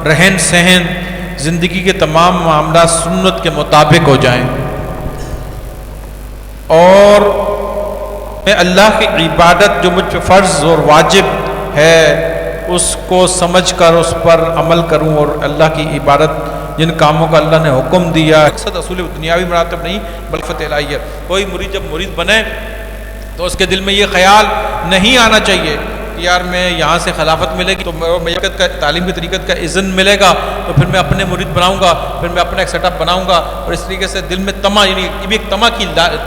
رہن سہن، زندگی کے تمام معاملات سنت کے مطابق ہو جائیں، اور میں اللہ کی عبادت جو مجھ پہ فرض اور واجب ہے اس کو سمجھ کر اس پر عمل کروں، اور اللہ کی عبادت جن کاموں کا اللہ نے حکم دیا، مقصد اصول دنیاوی مراتب نہیں بلکہ فتح الہی ہے۔ کوئی مرید جب مرید بنے تو اس کے دل میں یہ خیال نہیں آنا چاہیے کہ یار میں یہاں سے خلافت ملے گی تو میت کا تعلیم کی طریقت کا اذن ملے گا تو پھر میں اپنے مرید بناؤں گا، پھر میں اپنا ایک سیٹ اپ بناؤں گا، اور اس طریقے سے دل میں طمع، یعنی یہ بھی ایک طمع کی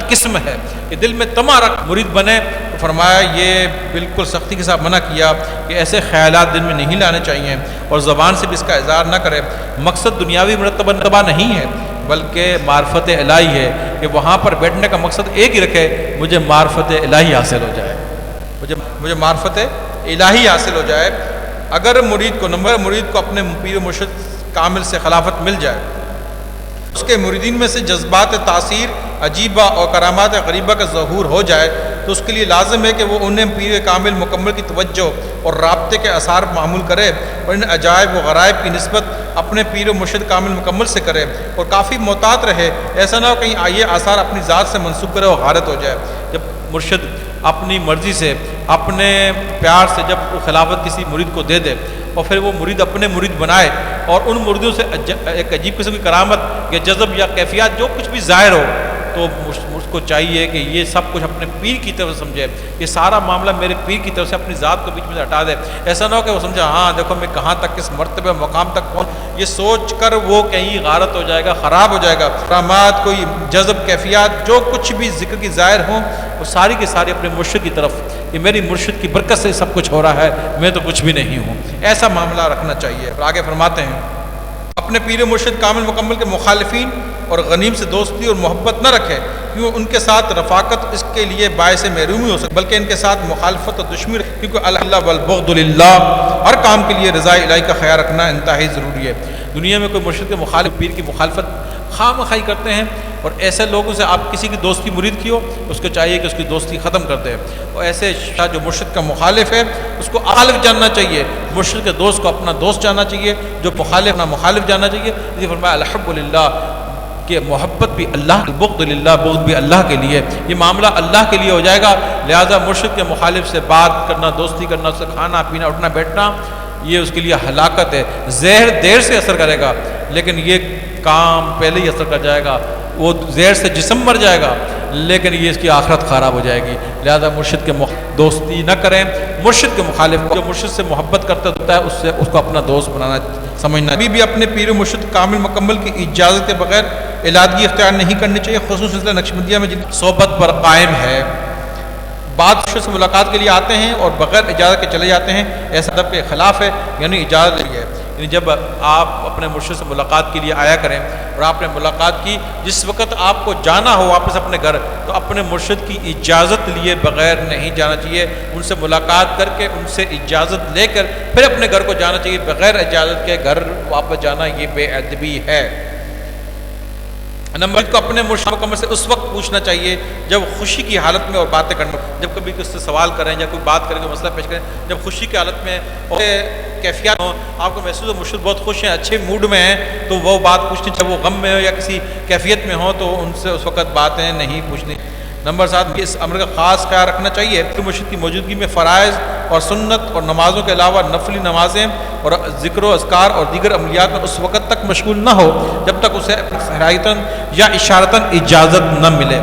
قسم ہے کہ دل میں طمع رکھ مرید بنے۔ تو فرمایا یہ بالکل سختی کے ساتھ منع کیا کہ ایسے خیالات دل میں نہیں لانے چاہیے، اور زبان سے بھی اس کا اظہار نہ کرے۔ مقصد دنیاوی مرتبہ نہیں ہے بلکہ معرفت الہی ہے کہ وہاں پر بیٹھنے کا مقصد ایک ہی رکھے، مجھے معرفت الہی حاصل ہو جائے، مجھے معرفت الہی حاصل ہو جائے۔ اگر مرید کو اپنے پیر و مرشد کامل سے خلافت مل جائے، اس کے مریدین میں سے جذبات تاثیر عجیبہ اور کرامات غریبہ کا ظہور ہو جائے تو اس کے لیے لازم ہے کہ وہ انہیں پیر کامل مکمل کی توجہ اور رابطے کے اثار معمول کرے، اور ان عجائب و غرائب کی نسبت اپنے پیر و مرشد کامل مکمل سے کرے، اور کافی محتاط رہے، ایسا نہ ہو کہیں یہ آثار اپنی ذات سے منسوب کرے اور غارت ہو جائے۔ جب مرشد اپنی مرضی سے اپنے پیار سے جب خلافت کسی مرید کو دے دے اور پھر وہ مرید اپنے مرید بنائے، اور ان مریدوں سے ایک عجیب قسم کی کرامت یا جذب یا کیفیات جو کچھ بھی ظاہر ہو، تو اس کو چاہیے کہ یہ سب کچھ اپنے پیر کی طرف سمجھے، یہ سارا معاملہ میرے پیر کی طرف سے اپنی ذات کو بیچ میں ہٹا دے۔ ایسا نہ ہو کہ وہ سمجھے ہاں دیکھو میں کہاں تک کس مرتبہ مقام تک پہنچ، یہ سوچ کر وہ کہیں غارت ہو جائے گا، خراب ہو جائے گا۔ کرامات، کوئی جذب، کیفیات جو کچھ بھی ذکر کی ظاہر ہوں، وہ ساری کی ساری اپنے مرشد کی طرف، کہ میری مرشد کی برکت سے سب کچھ ہو رہا ہے، میں تو کچھ بھی نہیں ہوں، ایسا معاملہ رکھنا چاہیے۔ اور آگے فرماتے ہیں اپنے پیر مرشد کامل مکمل کے مخالفین اور غنیم سے دوستی اور محبت نہ رکھے، کیوں ان کے ساتھ رفاقت اس کے لیے باعث محرومی ہو سکے، بلکہ ان کے ساتھ مخالفت اور دشمنی رکھے، کیونکہ اللہ والبغض للہ، ہر کام کے لیے رضا الہی کا خیال رکھنا انتہائی ضروری ہے۔ دنیا میں کوئی مرشد کے مخالف پیر کی مخالفت خواہ مخواہی کرتے ہیں، اور ایسے لوگوں سے آپ کسی کی دوستی مرید کی ہو اس کو چاہیے کہ اس کی دوستی ختم کر دے، اور ایسے جو مرشد کا مخالف ہے اس کو مخالف جاننا چاہیے، مرشد کے دوست کو اپنا دوست جاننا چاہیے، جو مخالف اپنا مخالف جاننا چاہیے۔ اس لیے فرمایا الحب للہ، کہ محبت بھی اللہ، البغض للہ، بغض بھی اللہ کے لیے، یہ معاملہ اللہ کے لیے ہو جائے گا۔ لہذا مرشد کے مخالف سے بات کرنا، دوستی کرنا، اس سے کھانا پینا اٹھنا بیٹھنا، یہ اس کے لیے ہلاکت ہے۔ زہر دیر سے اثر کرے گا لیکن یہ کام پہلے ہی اثر کر جائے گا، وہ زہر سے جسم مر جائے گا لیکن یہ اس کی آخرت خراب ہو جائے گی۔ لہذا مرشد کے دوستی نہ کریں، مرشد کے مخالف جو مرشد سے محبت کرتا ہوتا ہے اس کو اپنا دوست بنانا سمجھنا۔ ابھی بھی اپنے پیر و مرشد کامل مکمل کی اجازت کے بغیر علادگی اختیار نہیں کرنی چاہیے، خصوصاً سلسلہ نقشبندیہ میں جن صحبت پر قائم ہے۔ بعض مرشد سے ملاقات کے لیے آتے ہیں اور بغیر اجازت کے چلے جاتے ہیں، ایسا ادب کے خلاف ہے، یعنی اجازت لی ہے۔ یعنی جب آپ اپنے مرشد سے ملاقات کے لیے آیا کریں اور آپ نے ملاقات کی، جس وقت آپ کو جانا ہو واپس اپنے گھر تو اپنے مرشد کی اجازت لیے بغیر نہیں جانا چاہیے، ان سے ملاقات کر کے ان سے اجازت لے کر پھر اپنے گھر کو جانا چاہیے۔ بغیر اجازت کے گھر واپس جانا یہ بے ادبی ہے۔ نمبر کو اپنے مرشد مکمل سے اس وقت پوچھنا چاہیے جب خوشی کی حالت میں اور باتیں کرنا، جب کبھی کس سے سوال کریں یا کوئی بات کریں، کوئی مسئلہ پیش کریں، جب خوشی کی حالت میں اور کیفیات ہوں، آپ کو محسوس ہو مرشد بہت خوش ہیں، اچھے موڈ میں ہیں، تو وہ بات پوچھنی چاہیے۔ وہ غم میں ہو یا کسی کیفیت میں ہو تو ان سے اس وقت باتیں نہیں پوچھنی۔ نمبر 7، اس امر کا خاص خیال رکھنا چاہیے کہ مرشد کی موجودگی میں فرائض اور سنت اور نمازوں کے علاوہ نفلی نمازیں اور ذکر و اذکار اور دیگر عملیات میں اس وقت تک مشغول نہ ہو جب تک اسے صراحتاً یا اشارتاً اجازت نہ ملے۔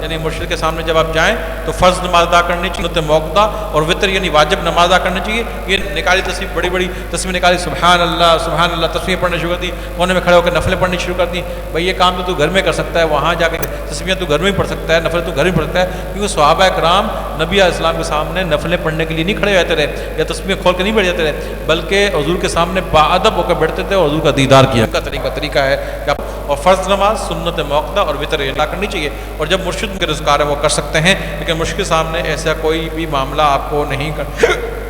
یعنی مرشد کے سامنے جب آپ جائیں تو فرض نماز ادا کرنی چاہیے، سنت موقع اور وطر یعنی واجب نماز ادا کرنی چاہیے۔ یہ نکالی تصویر، بڑی بڑی تصویر نکالی، سبحان اللہ تصویر پڑھنے شروع کر دی، کونے میں کھڑے ہو کے نفلیں پڑھنی شروع کر دی۔ بھائی یہ کام تو گھر میں کر سکتا ہے، وہاں جا کے تصویریں تو گھر میں ہی پڑھ سکتا ہے، نفل تو گھر میں پڑھ سکتا ہے، کیونکہ صحابہ کرام نبی علیہ السلام کے سامنے نفلیں پڑھنے کے لیے نہیں کھڑے ہوتے رہے یا تصویر کھول کے نہیں بیٹھ جاتے رہے، بلکہ حضور کے سامنے باادب ہو کر بیٹھتے تھے اور حضور کا دیدار کیا۔ کا طریقہ ہے کہ اور فرض نماز، سنت موقع اور وطر ادا کرنی چاہیے، اور جب مرشد کے رضکار ہے وہ کر سکتے ہیں، لیکن مرشد کے سامنے ایسا کوئی بھی معاملہ آپ کو نہیں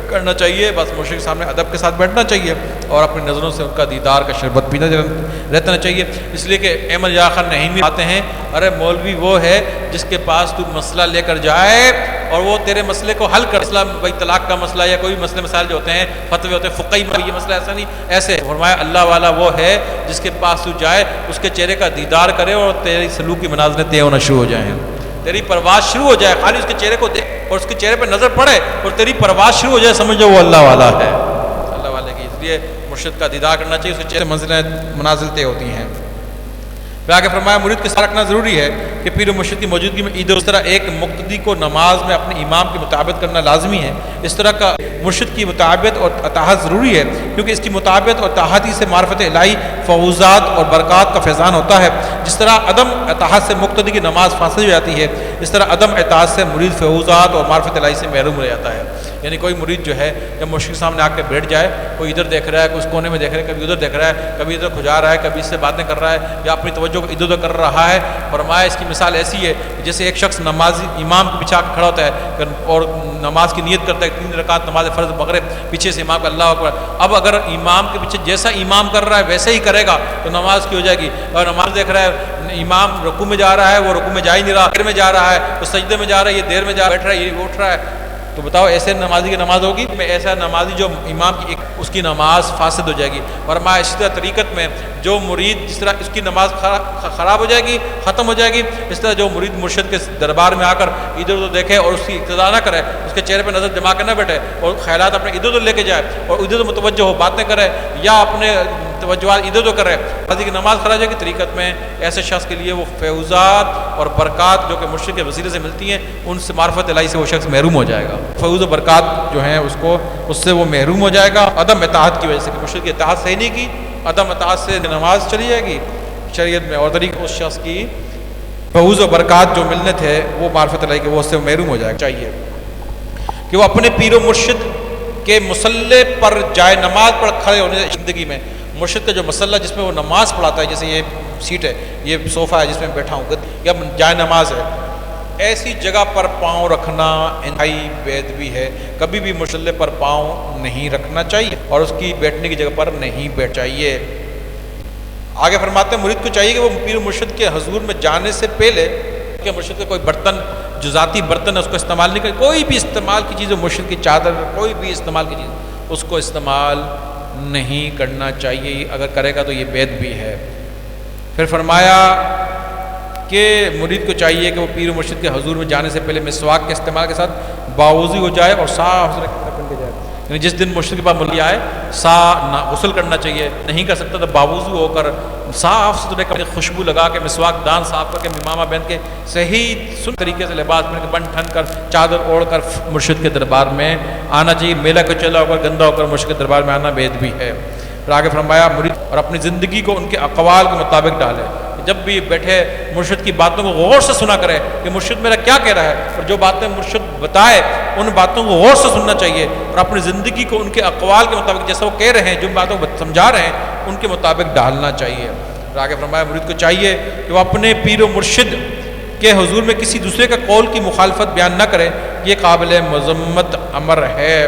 کرنا چاہیے، بس مرشد کے سامنے ادب کے ساتھ بیٹھنا چاہیے اور اپنی نظروں سے ان کا دیدار کا شربت پینا رہنا چاہیے۔ اس لیے کہ احمد یا خان نعیمی آتے ہیں، ارے مولوی وہ ہے جس کے پاس تو مسئلہ لے کر جائے اور وہ تیرے مسئلے کو حل کر، مسئلہ بھائی طلاق کا مسئلہ یا کوئی مسئلے مسائل جو ہوتے ہیں فتوے ہوتے ہیں فقہی میں، یہ مسئلہ ایسا نہیں، ایسے فرمایا اللہ والا وہ ہے جس کے پاس تو جائے اس کے چہرے کا دیدار کرے اور تیری سلوک کی مناظریں طے ہونا شروع ہو جائیں، تیری پرواز شروع ہو جائے، خالی اس کے چہرے کو دیکھ اور اس کے چہرے پہ نظر پڑے اور تیری پرواز شروع ہو جائے، سمجھ جاؤ وہ اللہ والا ہے، اللہ والے کی۔ اس لیے مرشد کا دیدار کرنا چاہیے، اس کے چہرے منزلیں منازل طے ہوتی ہیں۔ پھر آگے فرمایا مرید کے ساتھ رکھنا ضروری ہے کہ پیر و مرشد کی موجودگی میں ادھر اس طرح ایک مقتدی کو نماز میں اپنے امام کی مطابقت کرنا لازمی ہے، اس طرح کا مرشد کی مطابقت اور اطاعت ضروری ہے کیونکہ اس کی مطابقت اور اطاعت سے معرفت الہی فوزات اور برکات کا فیضان ہوتا ہے۔ جس طرح عدم اطاعت سے مقتدی کی نماز فاسد ہو جاتی ہے، اس طرح عدم اطاعت سے مرید فوزات اور معرفت الہی سے محروم رہ جاتا ہے۔ یعنی کوئی مرید جو ہے جب مرشد کے سامنے آ کے بیٹھ جائے، کوئی ادھر دیکھ رہا ہے، کوئی اس کونے میں دیکھ رہا ہے، کبھی ادھر دیکھ رہا ہے، کبھی ادھر کھجا رہا ہے، کبھی اس سے باتیں کر رہا ہے یا اپنی توجہ کو ادھر ادھر کر رہا ہے، فرمایا اس کی مثال ایسی ہے جیسے ایک شخص نمازی امام کے پیچھے آ کے کھڑا ہوتا ہے اور نماز کی نیت کرتا ہے 3 رکعت نماز فرض مغرب، پیچھے سے امام کا اللہ اکبر۔ اب اگر امام کے پیچھے جیسا امام کر رہا ہے ویسے ہی کرے گا تو نماز کی ہو جائے گی، اور نماز دیکھ رہا ہے امام رکوع میں جا رہا ہے، وہ رکوع میں جا ہی نہیں رہا، دیر میں جا رہا ہے، وہ سجدے میں جا رہا ہے، یہ دیر میں جا بیٹھ رہا ہے، یہ اٹھ رہا ہے، تو بتاؤ ایسے نمازی کی نماز ہوگی؟ میں ایسا نمازی جو امام کی اس کی نماز فاسد ہو جائے گی۔ فرمایا اسی طرح طریقت میں جو مرید جس طرح اس کی نماز خراب ہو جائے گی، ختم ہو جائے گی، اس طرح جو مرید مرشد کے دربار میں آ کر ادھر ادھر دیکھے اور اس کی اقتدا نہ کرے، اس کے چہرے پہ نظر جما کر نہ بیٹھے اور خیالات اپنے ادھر ادھر لے کے جائے اور ادھر ادھر متوجہ ہو باتیں کرے یا اپنے توجہات ادھر ادھر کرے، نمازی کی نماز خراب ہو جائے گی۔ طریقت میں ایسے شخص کے لیے وہ فیوزات اور برکات جو کہ مرشد کے وسیلے سے ملتی ہیں ان سے معرفت الہی سے وہ شخص محروم ہو جائے گا، فیوز و برکات جو ہیں اس سے وہ محروم ہو جائے گا عدم اطاعت کی وجہ سے، کہ مرشد کی اطاعت صحیح نہیں کی، عدم اطاعت سے نماز چلی جائے گی شریعت میں، اور طریقہ اس شخص کی فیوز و برکات جو ملنے تھے وہ معرفت الہی کے وہ اس سے محروم ہو جائے گا۔ چاہیے کہ وہ اپنے پیر و مرشد کے مصلے پر جائے نماز پر کھڑے ہونے سے زندگی میں مرشد کا جو مسلح جس میں وہ نماز پڑھاتا ہے، جیسے یہ سیٹ ہے، یہ صوفہ ہے جس میں بیٹھا ہوں یا جائے نماز ہے، ایسی جگہ پر پاؤں رکھنا انتہائی بے ادبی ہے، کبھی بھی مصلے پر پاؤں نہیں رکھنا چاہیے اور اس کی بیٹھنے کی جگہ پر نہیں بیٹھ چاہیے۔ آگے فرماتے ہیں مرید کو چاہیے کہ وہ پیر مرشد کے حضور میں جانے سے پہلے کہ مرشد کا کوئی برتن جو ذاتی برتن ہے اس کو استعمال نہیں کرے، کوئی بھی استعمال کی چیز مرشد کی چادر، کوئی بھی استعمال کی چیز اس کو استعمال نہیں کرنا چاہیے، اگر کرے گا تو یہ بے ادبی ہے۔ پھر فرمایا کہ مرید کو چاہیے کہ وہ پیر مرشد کے حضور میں جانے سے پہلے مسواک کے استعمال کے ساتھ باوضو ہو جائے اور صاف ستھرے کپڑے پہن کے جائے، یعنی جس دن مرشد کے پاس ملی آئے غسل کرنا چاہیے، نہیں کر سکتا تو باوضو ہو کر صاف ستھرے کپڑے خوشبو لگا کے مسواک دان صاف کر کے امامہ پہن کے صحیح سن طریقے سے لباس پہن کے بن ٹھن کر چادر اوڑھ کر مرشد کے دربار میں آنا چاہیے، میلہ کو چلا ہو کر گندا ہو کر مرشد کے دربار میں آنا بے ادبی ہے۔ پھر آگے فرمایا مرید اور اپنی زندگی کو ان کے اقوال کے مطابق ڈالے، جب بھی بیٹھے مرشد کی باتوں کو غور سے سنا کرے کہ مرشد میرا کیا کہہ رہا ہے، اور جو باتیں مرشد بتائے ان باتوں کو غور سے سننا چاہیے اور اپنی زندگی کو ان کے اقوال کے مطابق جیسا وہ کہہ رہے ہیں، جن باتوں کو سمجھا رہے ہیں ان کے مطابق ڈالنا چاہیے۔ اور آگے فرمایا مرید کو چاہیے کہ وہ اپنے پیر و مرشد کے حضور میں کسی دوسرے کا قول کی مخالفت بیان نہ کرے، یہ قابل مذمت امر ہے۔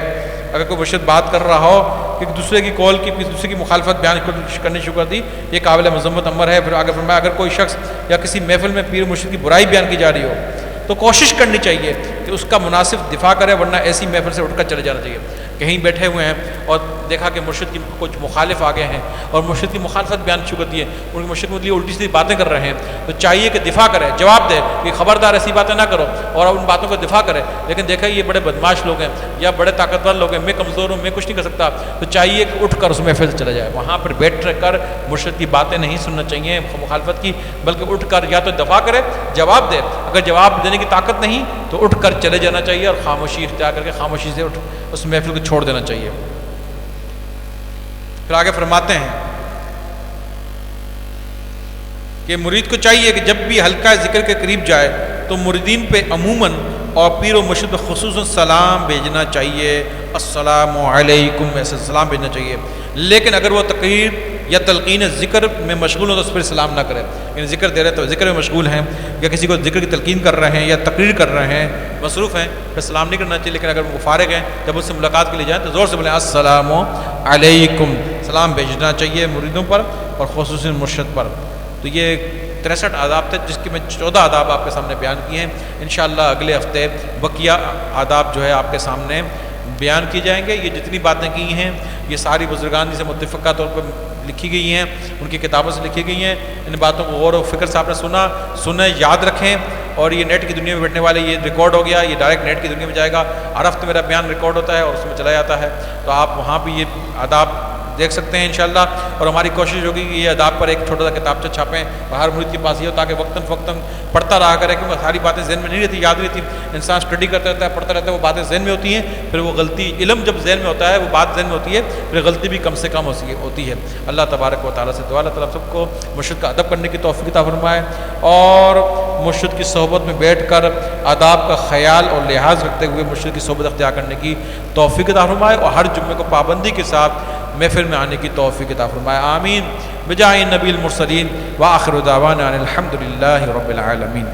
اگر کوئی مرشد بات کر رہا ہو کہ دوسرے کی قول کی دوسرے کی مخالفت بیان کرنے شروع کر دی، یہ قابل مذمت امر ہے۔ پھر آگے فرمایا اگر کوئی شخص یا کسی محفل میں پیر مرشد کی برائی بیان کی جا رہی ہو تو کوشش کرنی چاہیے کہ اس کا مناسب دفاع کرے، ورنہ ایسی محفل سے اٹھ کر چلے جانا چاہیے۔ کہیں بیٹھے ہوئے ہیں اور دیکھا کہ مرشد کی کچھ مخالف آگے ہیں اور مرشد کی مخالفت بیان شروع کر دی ہے، ان کی مرشد کے متعلق الٹی سیدھی باتیں کر رہے ہیں، تو چاہیے کہ دفاع کرے، جواب دے کہ خبردار ایسی باتیں نہ کرو اور ان باتوں کو دفاع کرے۔ لیکن دیکھا یہ بڑے بدماش لوگ ہیں یا بڑے طاقتور لوگ ہیں، میں کمزور ہوں، میں کچھ نہیں کر سکتا، تو چاہیے کہ اٹھ کر اس محفل سے چلا جائے، وہاں پر بیٹھ کر مرشد کی باتیں نہیں سننا چاہیے مخالفت کی، بلکہ اٹھ کر یا تو دفاع کرے، جواب دے، اگر جواب دینے کی طاقت نہیں تو اٹھ کر چلے جانا چاہیے اور خاموشی اختیار کر کے خاموشی سے اس محفل کو چھوڑ دینا چاہیے۔ پھر آگے فرماتے ہیں کہ مرید کو چاہیے کہ جب بھی حلقہ ذکر کے قریب جائے تو مریدین پہ عموماً اور پیر و مرشد پہ خصوصاً سلام بھیجنا چاہیے، السلام علیکم، ایسے سلام بھیجنا چاہیے۔ لیکن اگر وہ تقریر یا تلقین ذکر میں مشغول ہو تو اس پر سلام نہ کرے، یعنی ذکر دے رہے تو ذکر میں مشغول ہیں، یا کسی کو ذکر کی تلقین کر رہے ہیں یا تقریر کر رہے ہیں، مصروف ہیں، پھر سلام نہیں کرنا چاہیے، لیکن اگر وہ فارغ ہیں جب اس سے ملاقات کے لیے جائیں تو زور سے بولیں السلام علیکم، سلام بھیجنا چاہیے مریدوں پر اور خصوصاً مرشد پر۔ تو یہ 63 آداب تھے جس کے میں 14 آداب آپ کے سامنے بیان کیے ہیں، انشاءاللہ اگلے ہفتے بقیہ آداب جو ہے آپ کے سامنے بیان کی جائیں گے۔ یہ جتنی باتیں کی ہیں یہ ساری بزرگان سے متفقہ طور پر لکھی گئی ہیں، ان کی کتابوں سے لکھی گئی ہیں، ان باتوں کو غور و فکر سے آپ نے سنیں، یاد رکھیں، اور یہ نیٹ کی دنیا میں بیٹھنے والے یہ ریکارڈ ہو گیا، یہ ڈائریکٹ نیٹ کی دنیا میں جائے گا، ہر ہفتے میرا بیان ریکارڈ ہوتا ہے اور اس میں چلا جاتا ہے، تو آپ وہاں بھی یہ آداب دیکھ سکتے ہیں انشاءاللہ۔ اور ہماری کوشش ہوگی کہ یہ آداب پر ایک چھوٹا سا کتابچہ چھاپیں اور ہر مرید کے پاس یہ ہو تاکہ وقتاً فوقتاً پڑھتا رہا کرے، کیونکہ ساری باتیں ذہن میں نہیں رہتی، یاد نہیں رہتی، انسان اسٹڈی کرتا رہتا ہے، پڑھتا رہتا ہے، وہ باتیں ذہن میں ہوتی ہیں، پھر وہ غلطی، علم جب ذہن میں ہوتا ہے وہ بات ذہن میں ہوتی ہے، پھر غلطی بھی کم سے کم ہوتی ہے۔ اللہ تبارک و تعالیٰ سے دعا اللہ تعالیٰ سب کو مرشد کا ادب کرنے کی توفیق عطا فرمائے، اور مرشد کی صحبت میں بیٹھ کر آداب کا خیال اور لحاظ رکھتے ہوئے مرشد کی صحبت اختیار کرنے کی توفیق عطا فرمائے، اور ہر جمعے کو پابندی کے ساتھ محفل میں آنے کی توفیق عطا فرمائے، آمین بجاہ نبی المرسلین، وآخر دعوانا ان الحمد للہ رب العالمین۔